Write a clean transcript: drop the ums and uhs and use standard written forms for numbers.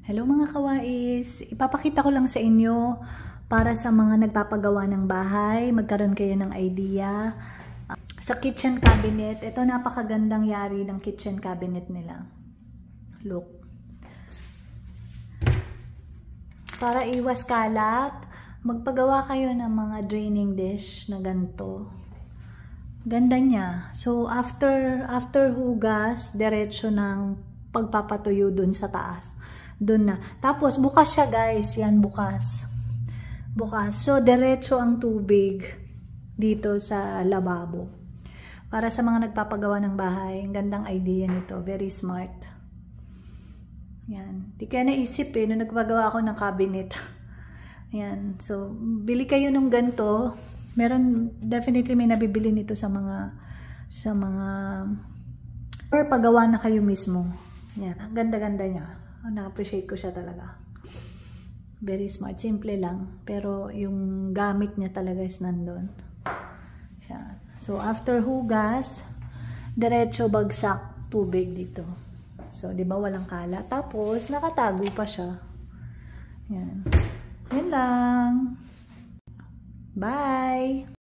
Hello mga kawais! Ipapakita ko lang sa inyo para sa mga nagpapagawa ng bahay, magkaroon kayo ng idea. Sa kitchen cabinet, ito napakagandang yari ng kitchen cabinet nila. Look. Para iwas kalat, magpagawa kayo ng mga draining dish na ganito. Ganda niya. So after hugas, diretso ng pagpapatuyo dun sa taas. Doon na. Tapos, bukas siya guys. Yan, bukas. Bukas. So, diretso ang tubig dito sa lababo. Para sa mga nagpapagawa ng bahay, ang gandang idea nito. Very smart. Yan. Di kaya naisip nung nagpagawa ako ng cabinet. Yan. So, bili kayo nung ganito. Meron, definitely may nabibili nito sa mga or pagawa na kayo mismo. Yan. Ang ganda-ganda niya. Na-appreciate ko siya talaga. Very smart. Simple lang. Pero yung gamit niya talaga is nandun. Yan. So, after hugas, diretso bagsak tubig dito. So, di ba walang kalat? Tapos, nakatago pa siya. Yan. Yan lang. Bye!